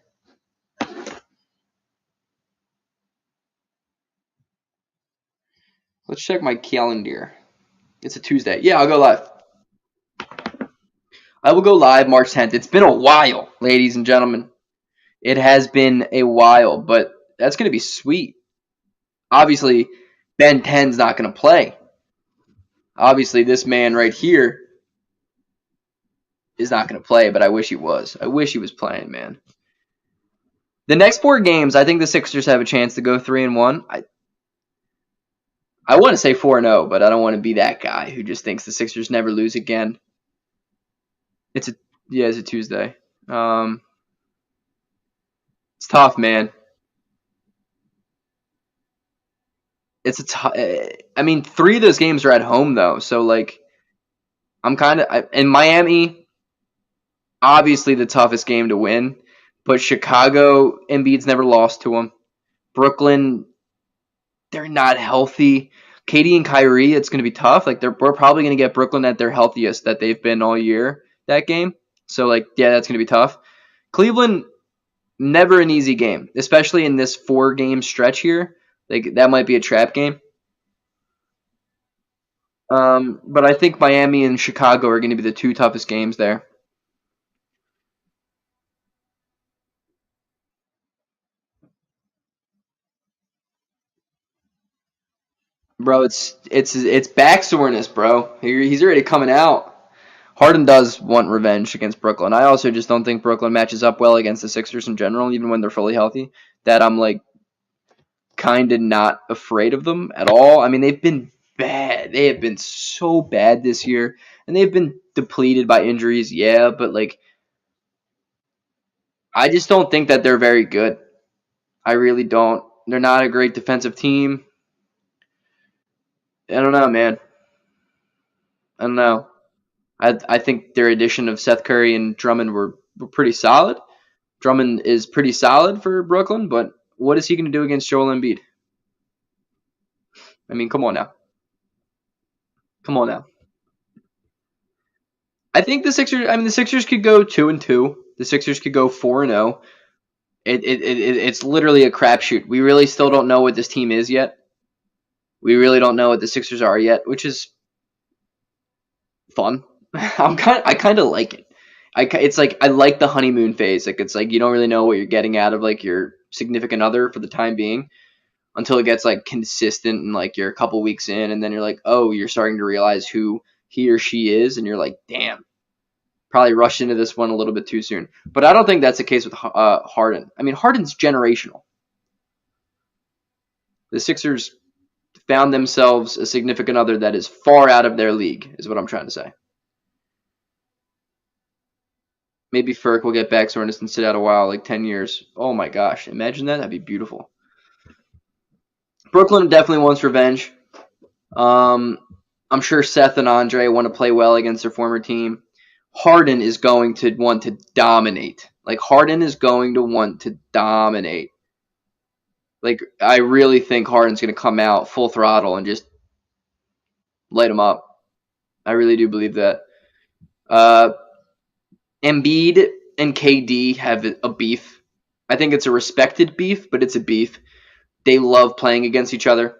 Let's check my calendar. It's a Tuesday. Yeah, I'll go live. I will go live March 10th. It's been a while, ladies and gentlemen. It has been a while, but that's going to be sweet. Obviously, Ben 10's not going to play. Obviously, this man right here is not going to play, but I wish he was. I wish he was playing, man. The next 4 games, I think the Sixers have a chance to go 3-1. I want to say 4-0, but I don't want to be that guy who just thinks the Sixers never lose again. It's a Tuesday. It's tough, man. It's a tough. I mean, 3 of those games are at home though, so like, I'm kind of in Miami. Obviously, the toughest game to win, but Chicago, Embiid's never lost to them. Brooklyn, they're not healthy. Katie and Kyrie, it's going to be tough. Like we're probably going to get Brooklyn at their healthiest that they've been all year that game. So like, yeah, that's going to be tough. Cleveland, never an easy game, especially in this 4-game stretch here. Like that might be a trap game. But I think Miami and Chicago are going to be the 2 toughest games there. Bro, it's back soreness, bro. He's already coming out. Harden does want revenge against Brooklyn. I also just don't think Brooklyn matches up well against the Sixers in general, even when they're fully healthy. That I'm like kind of not afraid of them at all. I mean, they've been bad. They have been so bad this year, and they've been depleted by injuries. Yeah, but like I just don't think that they're very good. I really don't. They're not a great defensive team. I don't know, man. I don't know. I think their addition of Seth Curry and Drummond were pretty solid. Drummond is pretty solid for Brooklyn, but what is he going to do against Joel Embiid? I mean, come on now. Come on now. I think the Sixers could go 2-2. The Sixers could go 4-0. It's literally a crapshoot. We really still don't know what this team is yet. We really don't know what the Sixers are yet, which is fun. I kind of like it. It's like I like the honeymoon phase. Like it's like you don't really know what you're getting out of like your significant other for the time being until it gets like consistent and like you're a couple weeks in, and then you're like, oh, you're starting to realize who he or she is, and you're like, damn, probably rushed into this one a little bit too soon. But I don't think that's the case with Harden. I mean, Harden's generational. The Sixers found themselves a significant other that is far out of their league, is what I'm trying to say. Maybe Ferk will get back soreness and sit out a while, like 10 years. Oh my gosh, imagine that. That'd be beautiful. Brooklyn definitely wants revenge. I'm sure Seth and Andre want to play well against their former team. Harden is going to want to dominate. Like, Harden is going to want to dominate. Like, I really think Harden's going to come out full throttle and just light him up. I really do believe that. Embiid and KD have a beef. I think it's a respected beef, but it's a beef. They love playing against each other.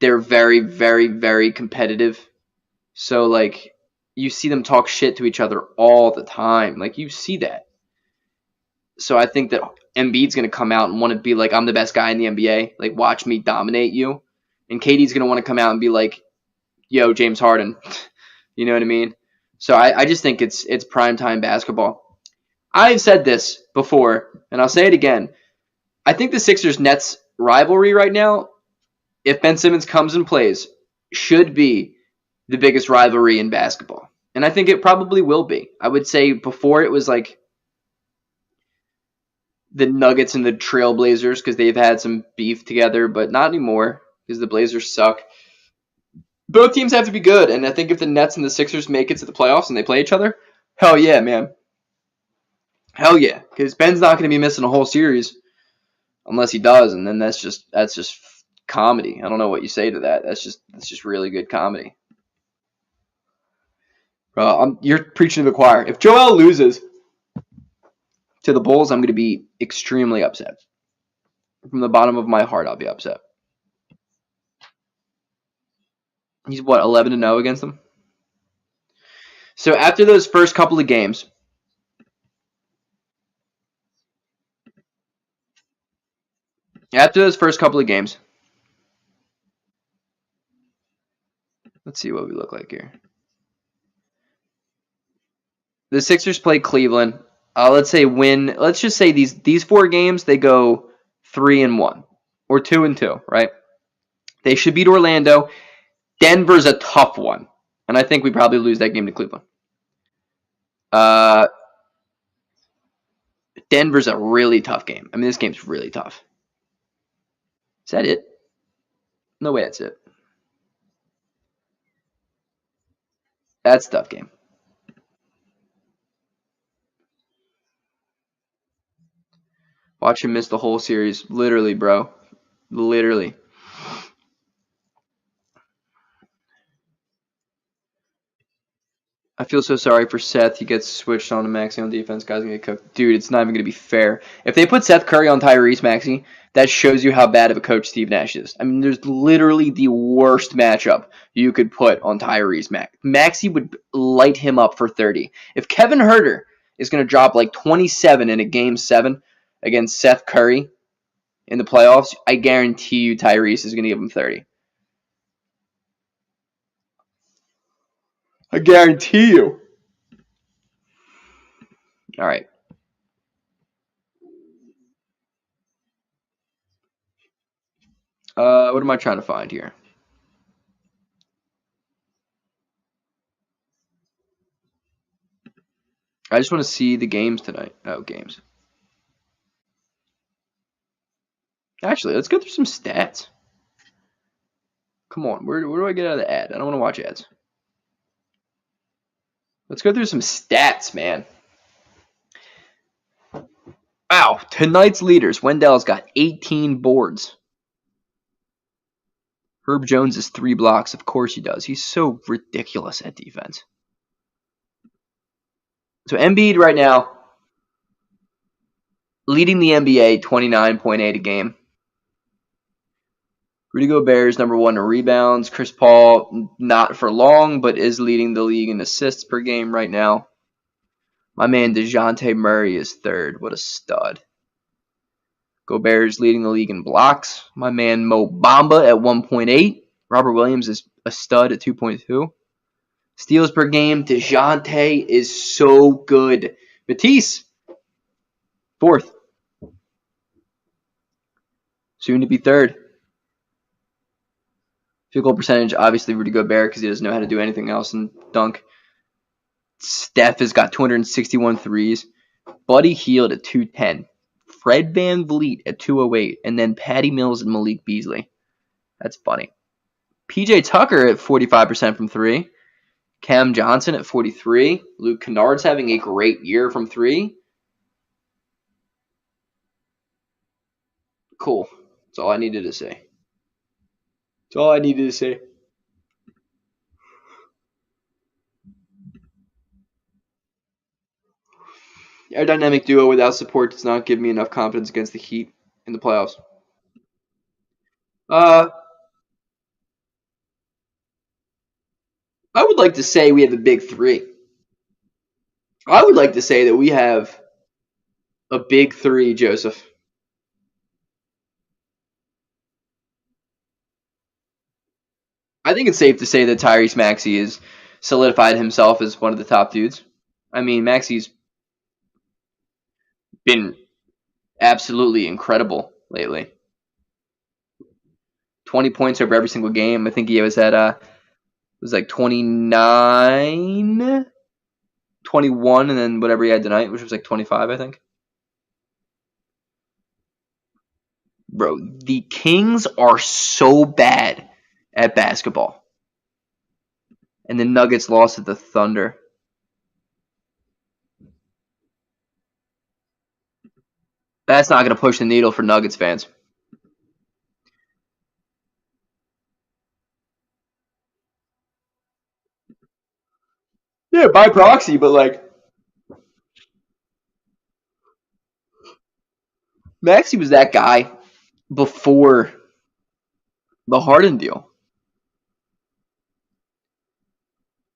They're very, very, very competitive. So, like, you see them talk shit to each other all the time. Like, you see that. So I think that Embiid's going to come out and want to be like, I'm the best guy in the NBA. Like, watch me dominate you. And KD's going to want to come out and be like, yo, James Harden. You know what I mean? So I just think it's primetime basketball. I've said this before, and I'll say it again. I think the Sixers-Nets rivalry right now, if Ben Simmons comes and plays, should be the biggest rivalry in basketball. And I think it probably will be. I would say before it was like the Nuggets and the Trailblazers because they've had some beef together, but not anymore because the Blazers suck. Both teams have to be good, and I think if the Nets and the Sixers make it to the playoffs and they play each other, hell yeah, man. Hell yeah, because Ben's not going to be missing a whole series unless he does, and then that's just comedy. I don't know what you say to that. That's just really good comedy. You're preaching to the choir. If Joel loses to the Bulls, I'm going to be extremely upset. From the bottom of my heart, I'll be upset. He's what, 11-0 against them? So after those first couple of games, let's see what we look like here. The Sixers play Cleveland. Let's just say these 4 games, they go 3-1 or 2-2, right? They should beat Orlando. Denver's a tough one, and I think we probably lose that game to Cleveland. Denver's a really tough game. I mean, this game's really tough. Is that it? No way that's it. That's a tough game. Watch him miss the whole series. Literally, bro. Literally. I feel so sorry for Seth. He gets switched on to Maxey on defense. Guys gonna get cooked. Dude, it's not even gonna be fair. If they put Seth Curry on Tyrese Maxey, that shows you how bad of a coach Steve Nash is. I mean, there's literally the worst matchup you could put on Tyrese Maxey would light him up for 30. If Kevin Huerter is gonna drop like 27 in a game 7 against Seth Curry in the playoffs, I guarantee you Tyrese is gonna give him 30. I guarantee you. All right. What am I trying to find here? I just want to see the games tonight. Oh, games. Actually, let's go through some stats. Come on, where do I get out of the ad? I don't want to watch ads. Let's go through some stats, man. Wow, tonight's leaders. Wendell's got 18 boards. Herb Jones is 3 blocks. Of course he does. He's so ridiculous at defense. So Embiid right now, Leading the NBA, 29.8 a game. Rudy Gobert is number 1 in rebounds. Chris Paul, not for long, but is leading the league in assists per game right now. My man DeJounte Murray is 3rd. What a stud. Gobert is leading the league in blocks. My man Mo Bamba at 1.8. Robert Williams is a stud at 2.2. Steals per game, DeJounte is so good. Matisse, 4th. Soon to be 3rd. Field goal percentage, obviously Rudy Gobert because he doesn't know how to do anything else and dunk. Steph has got 261 threes. Buddy Hield at 210. Fred VanVleet at 208. And then Patty Mills and Malik Beasley. That's funny. PJ Tucker at 45% from 3. Cam Johnson at 43. Luke Kennard's having a great year from 3. Cool. That's all I needed to say. Our dynamic duo without support does not give me enough confidence against the Heat in the playoffs. I would like to say we have a big 3. I would like to say that we have a big 3, Joseph. I think it's safe to say that Tyrese Maxey has solidified himself as one of the top dudes. I mean, Maxey's been absolutely incredible lately. 20 points over every single game. I think he was at it was like 29, 21, and then whatever he had tonight, which was like 25, I think. Bro, the Kings are so bad at basketball. And the Nuggets lost to the Thunder. That's not going to push the needle for Nuggets fans. Yeah, by proxy, but like Maxey was that guy before the Harden deal.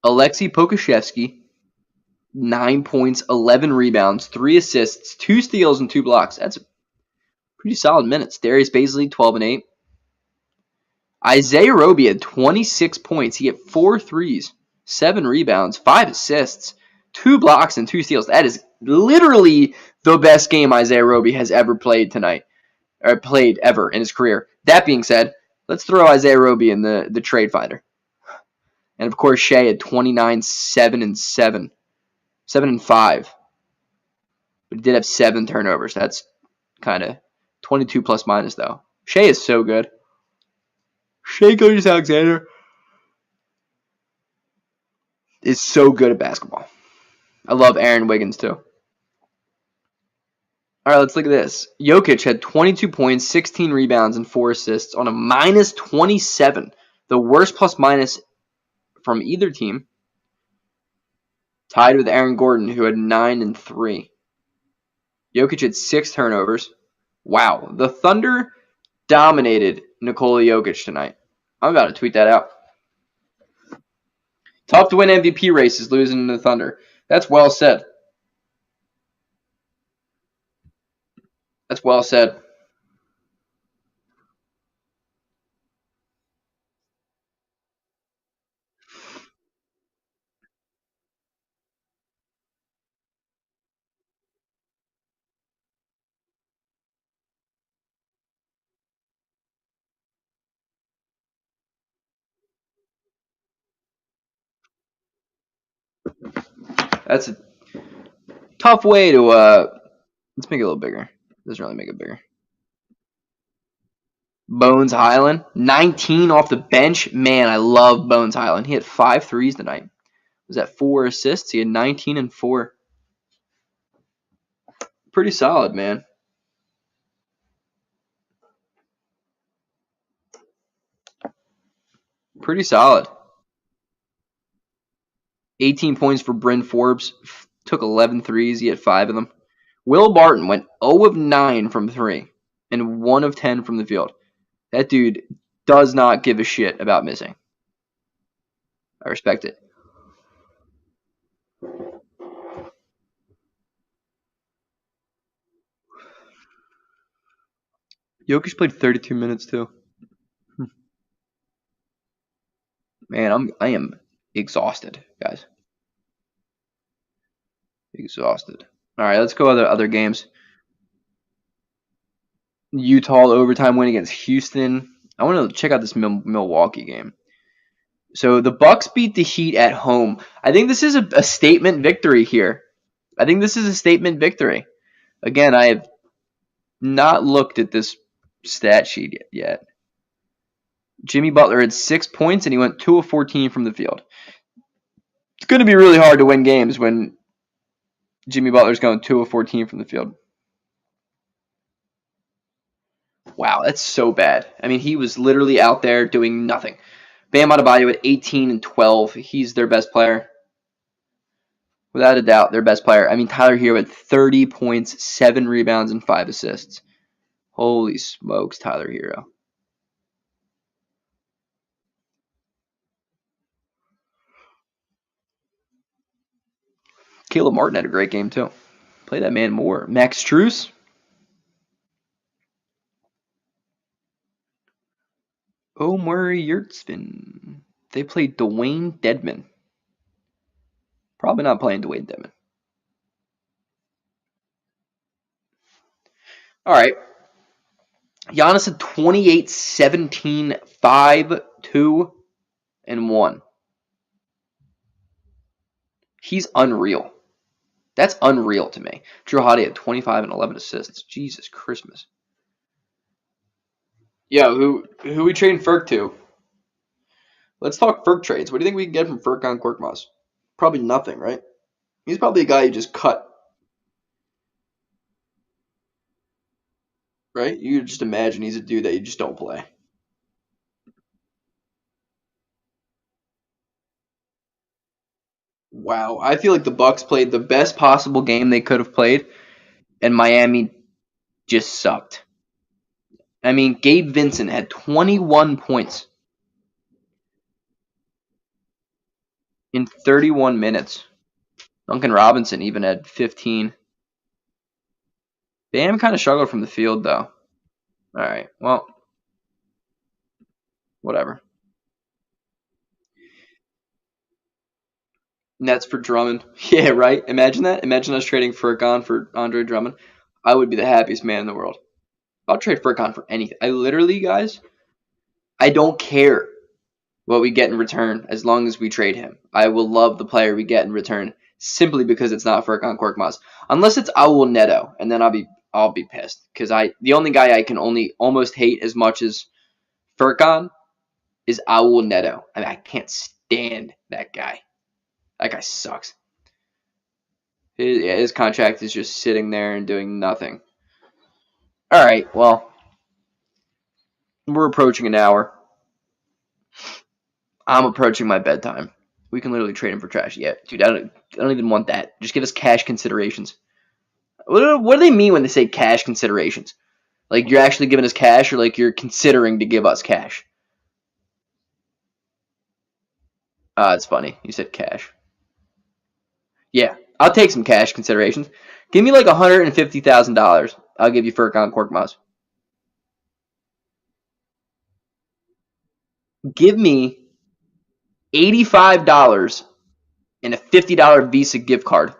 Alexei Pokusevski, 9 points, 11 rebounds, 3 assists, 2 steals, and 2 blocks. That's pretty solid minutes. Darius Bazley, 12 and 8. Isaiah Roby had 26 points. He had 4 threes, 7 rebounds, 5 assists, 2 blocks, and 2 steals. That is literally the best game Isaiah Roby has ever played tonight, or played ever in his career. That being said, let's throw Isaiah Roby in the trade finder. And of course, Shea had 29, 7 and 7, 7 and 5. But he did have 7 turnovers. That's kind of 22 plus minus, though. Shea is so good. Shea Gilgeous-Alexander is so good at basketball. I love Aaron Wiggins, too. All right, let's look at this. Jokic had 22 points, 16 rebounds, and 4 assists on a minus 27. The worst plus minus from either team. Tied with Aaron Gordon, who had 9 and 3. Jokic had 6 turnovers. Wow. The Thunder dominated Nikola Jokic tonight. I'm about to tweet that out. Tough to win MVP races losing to the Thunder. That's well said. That's well said. That's a tough way to let's make it a little bigger. Doesn't really make it bigger. Bones Highland, 19 off the bench. Man, I love Bones Highland. He had 5 threes tonight. Was that 4 assists? He had 19 and 4. Pretty solid, man. Pretty solid. 18 points for Bryn Forbes. Took 11 threes. He had 5 of them. Will Barton went 0 of 9 from 3 and 1 of 10 from the field. That dude does not give a shit about missing. I respect it. Jokic played 32 minutes too. Man, I am exhausted, guys. Exhausted. All right, let's go other games. Utah overtime win against Houston. I want to check out this Milwaukee game. So the Bucks beat the Heat at home. I think this is a statement victory here. I think this is a statement victory. Again, I have not looked at this stat sheet yet. Jimmy Butler had 6 points and he went 2 of 14 from the field. It's going to be really hard to win games when Jimmy Butler's going 2 of 14 from the field. Wow, that's so bad. I mean, he was literally out there doing nothing. Bam Adebayo at 18 and 12. He's their best player. Without a doubt, their best player. I mean, Tyler Hero at 30 points, 7 rebounds, and 5 assists. Holy smokes, Tyler Hero. Caleb Martin had a great game, too. Play that man more. Max Strus. Omar Yurtsvin. They played Dwayne Dedman. Probably not playing Dwayne Dedman. All right. Giannis had 28, 17, 5, 2, and 1. He's unreal. That's unreal to me. Drew Holiday had 25 and 11 assists. Jesus Christmas. Yeah, who we trading Ferg to? Let's talk Ferg trades. What do you think we can get from Furkan Korkmaz? Probably nothing, right? He's probably a guy you just cut. Right? You just imagine he's a dude that you just don't play. Wow. I feel like the Bucks played the best possible game they could have played, and Miami just sucked. I mean, Gabe Vincent had 21 points in 31 minutes. Duncan Robinson even had 15. Bam kind of struggled from the field, though. All right, well, whatever. Nets for Drummond. Yeah, right? Imagine that. Imagine us trading Furkan for Andre Drummond. I would be the happiest man in the world. I'll trade Furkan for anything. I literally, guys, I don't care what we get in return as long as we trade him. I will love the player we get in return simply because it's not Furkan Korkmaz. Unless it's Awul Neto, and then I'll be pissed because the only guy I can only almost hate as much as Furkan is Awul Neto. I mean, I can't stand that guy. That guy sucks. His contract is just sitting there and doing nothing. All right, well, we're approaching an hour. I'm approaching my bedtime. We can literally trade him for trash. Yeah, dude, I don't even want that. Just give us cash considerations. What do they mean when they say cash considerations? Like you're actually giving us cash, or like you're considering to give us cash? It's funny. You said cash. Yeah, I'll take some cash considerations. Give me like $150,000. I'll give you Furkan Korkmaz. Give me $85 and a $50 Visa gift card,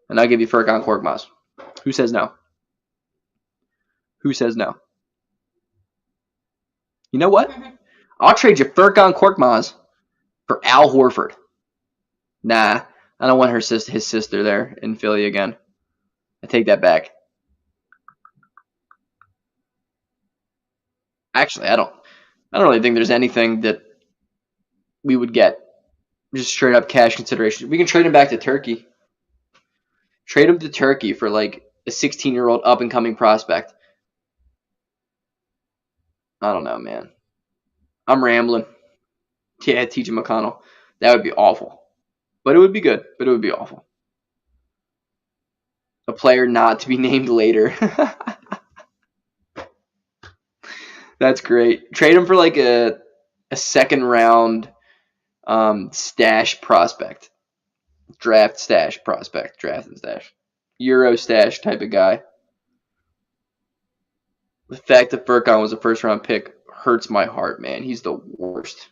and I'll give you Furkan Korkmaz. Who says no? Who says no? You know what? I'll trade you Furkan Korkmaz for Al Horford. Nah, I don't want his sister there in Philly again. I take that back. Actually, I don't really think there's anything that we would get just straight up cash consideration. We can trade him back to Turkey. Trade him to Turkey for like a 16-year-old up and coming prospect. I don't know, man. I'm rambling. Yeah, TJ McConnell. That would be awful. But it would be good. But it would be awful. A player not to be named later. That's great. Trade him for like a second round stash prospect. Draft and stash. Euro stash type of guy. The fact that Furkan was a first round pick hurts my heart, man. He's the worst.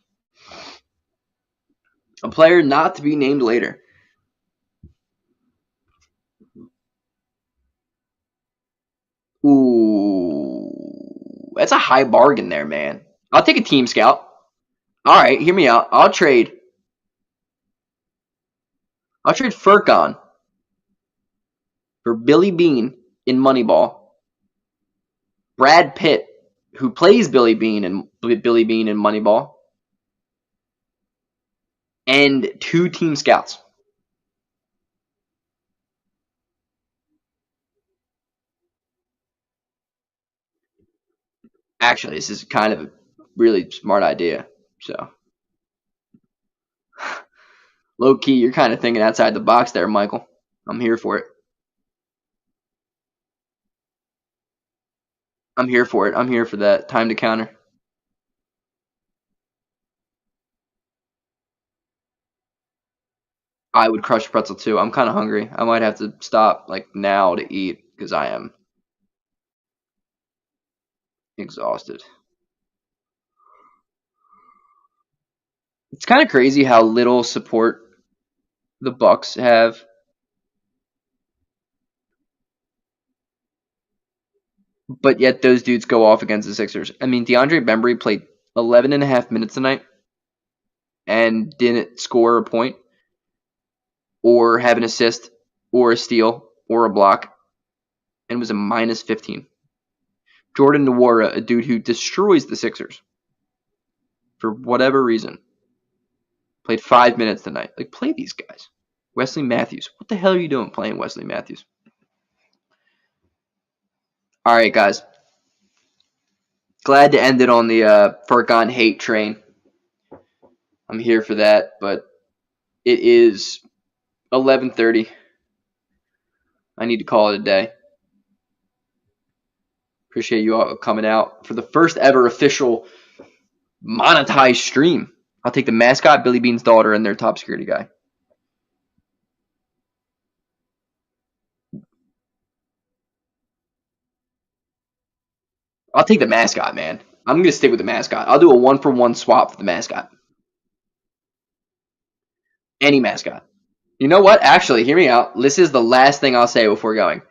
A player not to be named later. Ooh, that's a high bargain there, man. I'll take a team scout. All right, hear me out. I'll trade Furkan for Billy Bean in Moneyball. Brad Pitt, who plays Billy Bean in Moneyball, and 2 team scouts. Actually, this is kind of a really smart idea. So, low key, you're kind of thinking outside the box there, Michael. I'm here for it. I'm here for it. I'm here for that. Time to counter. I would crush pretzel too. I'm kind of hungry. I might have to stop like now to eat because I am exhausted. It's kind of crazy how little support the Bucks have. But yet those dudes go off against the Sixers. I mean, DeAndre Bembry played 11 and a half minutes tonight and didn't score a point or have an assist or a steal or a block and was a minus 15. Jordan Nwora, a dude who destroys the Sixers for whatever reason, played 5 minutes tonight. Like, play these guys. Wesley Matthews. What the hell are you doing playing Wesley Matthews? All right, guys. Glad to end it on the Furkan hate train. I'm here for that, but it is 11:30. I need to call it a day. Appreciate you all coming out for the first ever official monetized stream. I'll take the mascot, Billy Bean's daughter, and their top security guy. I'll take the mascot, man. I'm going to stick with the mascot. I'll do a 1-for-1 swap for the mascot. Any mascot. You know what? Actually, hear me out. This is the last thing I'll say before going.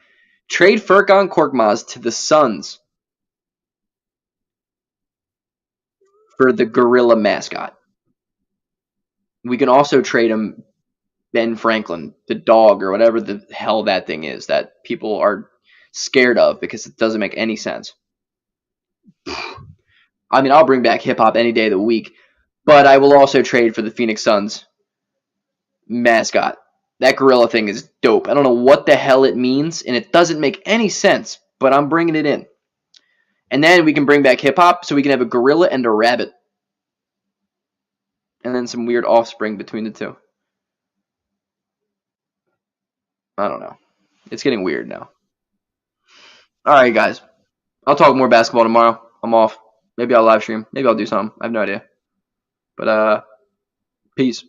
Trade Furkan Korkmaz to the Suns for the gorilla mascot. We can also trade him Ben Franklin, the dog, or whatever the hell that thing is that people are scared of because it doesn't make any sense. I mean, I'll bring back hip hop any day of the week, but I will also trade for the Phoenix Suns mascot. That gorilla thing is dope. I don't know what the hell it means, and it doesn't make any sense, but I'm bringing it in. And then we can bring back hip hop so we can have a gorilla and a rabbit. And then some weird offspring between the two. I don't know. It's getting weird now. All right, guys. I'll talk more basketball tomorrow. I'm off. Maybe I'll live stream. Maybe I'll do something. I have no idea. But peace.